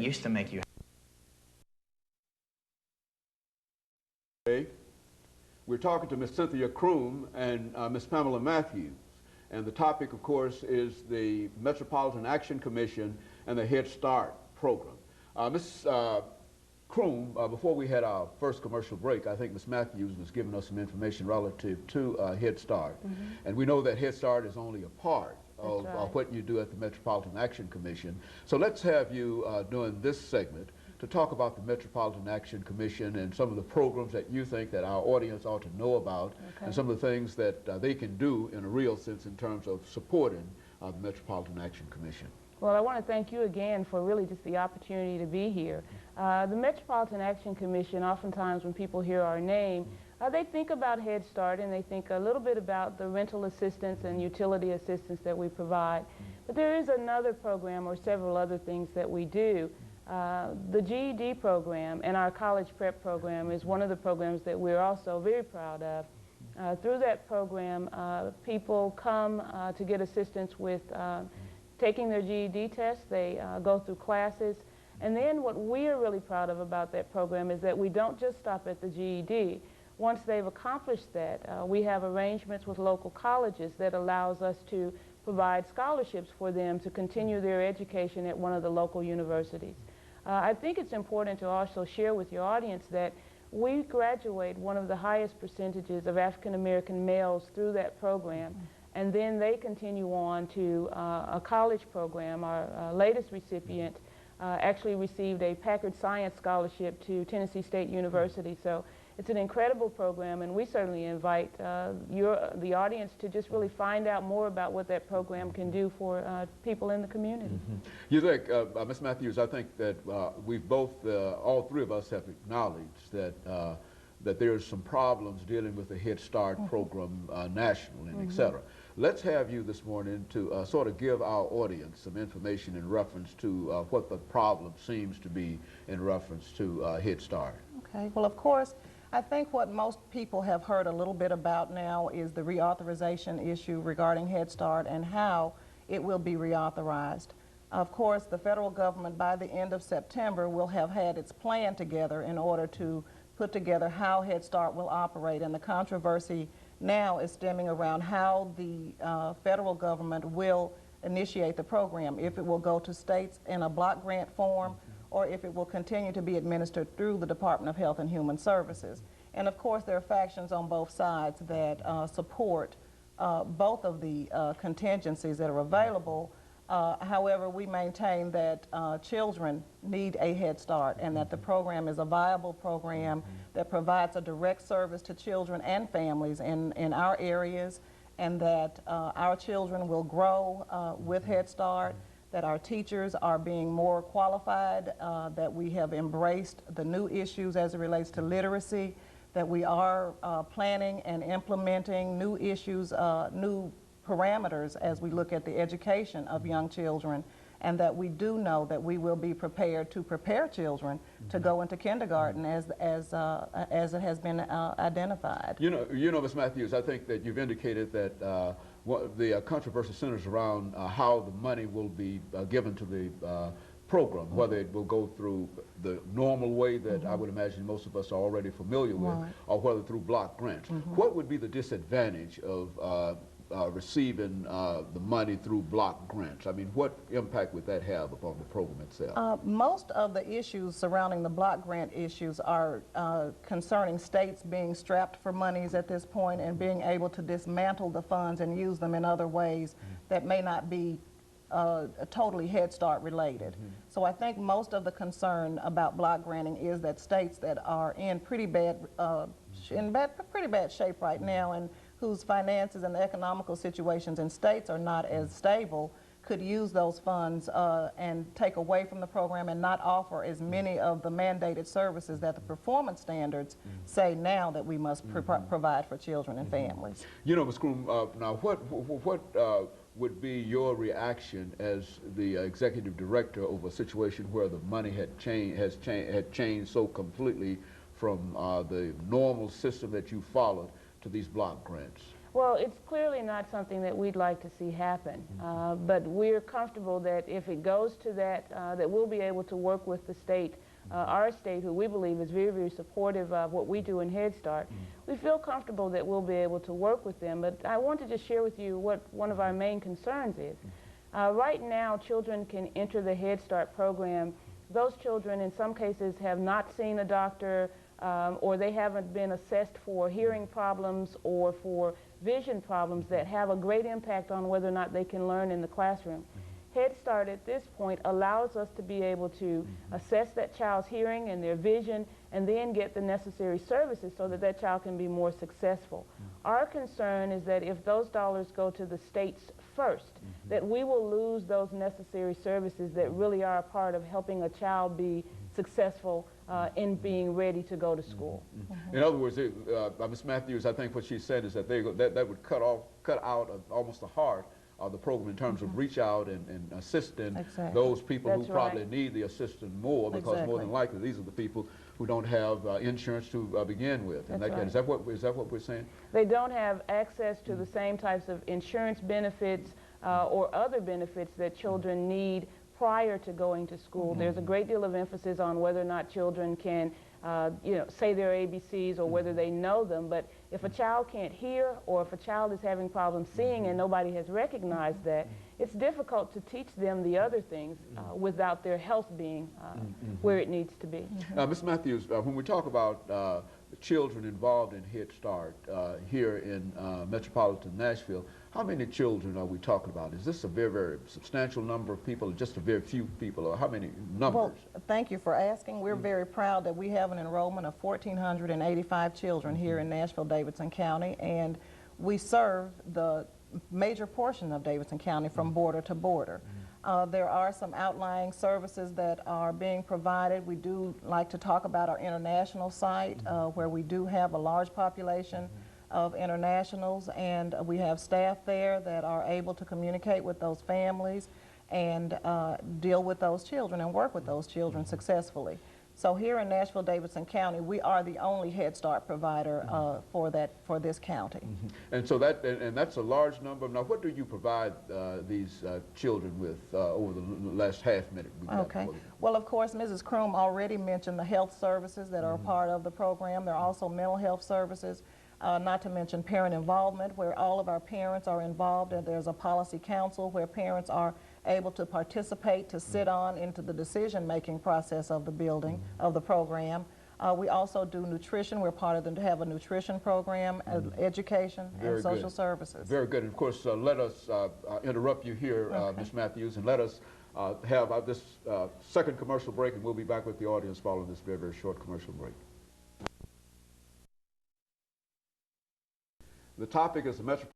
used to make you. We're talking to Ms. Cynthia Croom and Ms. Pamela Matthews. And the topic, of course, is the Metropolitan Action Commission and the Head Start program. Ms. Croom, before we had our first commercial break, I think Ms. Matthews was giving us some information relative to Head Start. And we know that Head Start is only a part of what you do at the Metropolitan Action Commission. So let's have you during this segment to talk about the Metropolitan Action Commission and some of the programs that you think that our audience ought to know about, and some of the things that they can do in a real sense in terms of supporting the Metropolitan Action Commission. Well, I want to thank you again for really just the opportunity to be here. The Metropolitan Action Commission, oftentimes when people hear our name, they think about Head Start and they think a little bit about the rental assistance and utility assistance that we provide. But there is another program or several other things that we do. The GED program and our college prep program is one of the programs that we're also very proud of. Through that program, people come to get assistance with taking their GED test. They go through classes. And then what we are really proud of about that program is that we don't just stop at the GED. Once they've accomplished that, we have arrangements with local colleges that allows us to provide scholarships for them to continue their education at one of the local universities. I think it's important to also share with your audience that we graduate one of the highest percentages of African American males through that program, and then they continue on to a college program. Our latest recipient actually received a Packard Science Scholarship to Tennessee State University. So it's an incredible program, and we certainly invite the audience to just really find out more about what that program can do for people in the community. You think, Ms. Matthews, I think that we've both, all three of us have acknowledged that that there's some problems dealing with the Head Start program nationally, and et cetera. Let's have you this morning to sort of give our audience some information in reference to what the problem seems to be in reference to Head Start. Okay, well, of course, I think what most people have heard a little bit about now is the reauthorization issue regarding Head Start and how it will be reauthorized. Of course, the federal government by the end of September will have had its plan together in order to put together how Head Start will operate, and the controversy now is stemming around how the federal government will initiate the program, if it will go to states in a block grant form, or if it will continue to be administered through the Department of Health and Human Services. And of course, there are factions on both sides that support both of the contingencies that are available. However, we maintain that children need a Head Start and that the program is a viable program that provides a direct service to children and families in our areas, and that our children will grow with Head Start, that our teachers are being more qualified, that we have embraced the new issues as it relates to literacy, that we are planning and implementing new issues, new parameters as we look at the education of young children, and that we do know that we will be prepared to prepare children to go into kindergarten as it has been identified. You know, Ms. Matthews, I think that you've indicated that the controversy centers around how the money will be given to the program, whether it will go through the normal way that I would imagine most of us are already familiar with, or whether through block grants. What would be the disadvantage of receiving the money through block grants? I mean, what impact would that have upon the program itself? Most of the issues surrounding the block grant issues are concerning states being strapped for monies at this point and being able to dismantle the funds and use them in other ways that may not be totally Head Start related. So I think most of the concern about block granting is that states that are in pretty bad shape right now, and whose finances and economical situations in states are not as stable, could use those funds and take away from the program and not offer as many of the mandated services that the performance standards say now that we must provide for children and families. You know, Ms. Croom, now what would be your reaction as the executive director of a situation where the money had changed so completely from the normal system that you followed to these block grants? Well, it's clearly not something that we'd like to see happen, but we're comfortable that if it goes to that, that we'll be able to work with the state, our state, who we believe is very, very supportive of what we do in Head Start. We feel comfortable that we'll be able to work with them, but I want to just share with you what one of our main concerns is. Right now, children can enter the Head Start program. Those children, in some cases, have not seen a doctor, or they haven't been assessed for hearing problems or for vision problems that have a great impact on whether or not they can learn in the classroom. Head Start at this point allows us to be able to assess that child's hearing and their vision and then get the necessary services so that that child can be more successful. Our concern is that if those dollars go to the states first, that we will lose those necessary services that really are a part of helping a child be successful in being ready to go to school. In other words, Ms. Matthews, I think what she said is that that would cut out almost the heart of the program in terms of reach out and assisting those people who probably need the assistance more, because more than likely these are the people who don't have insurance to begin with. And is that what we're saying? They don't have access to the same types of insurance benefits or other benefits that children need prior to going to school. There's a great deal of emphasis on whether or not children can say their ABCs or whether they know them, but if a child can't hear or if a child is having problems seeing and nobody has recognized that, it's difficult to teach them the other things without their health being where it needs to be. Ms. Matthews, when we talk about children involved in Head Start here in metropolitan Nashville, how many children are we talking about? Is this a very, very substantial number of people, or just a very few people, or how many numbers? Well, thank you for asking. We're very proud that we have an enrollment of 1,485 children here in Nashville-Davidson County, and we serve the major portion of Davidson County from border to border. There are some outlying services that are being provided. We do like to talk about our international site, where we do have a large population of internationals, and we have staff there that are able to communicate with those families and deal with those children and work with those children successfully. So here in Nashville-Davidson County, we are the only Head Start provider for this county. And so that's a large number. Now, what do you provide these children with over the last half minute? Okay. Well, of course, Mrs. Croom already mentioned the health services that are a part of the program. There are also mental health services, not to mention parent involvement, where all of our parents are involved, and there's a policy council where parents are able to participate, to sit on into the decision-making process of the building, of the program. We also do nutrition. We're part of them to have a nutrition program, education, and social services. Very good. And of course, let us interrupt you here, Ms. Matthews, and let us have this second commercial break, and we'll be back with the audience following this very, very short commercial break. The topic is the Metropolitan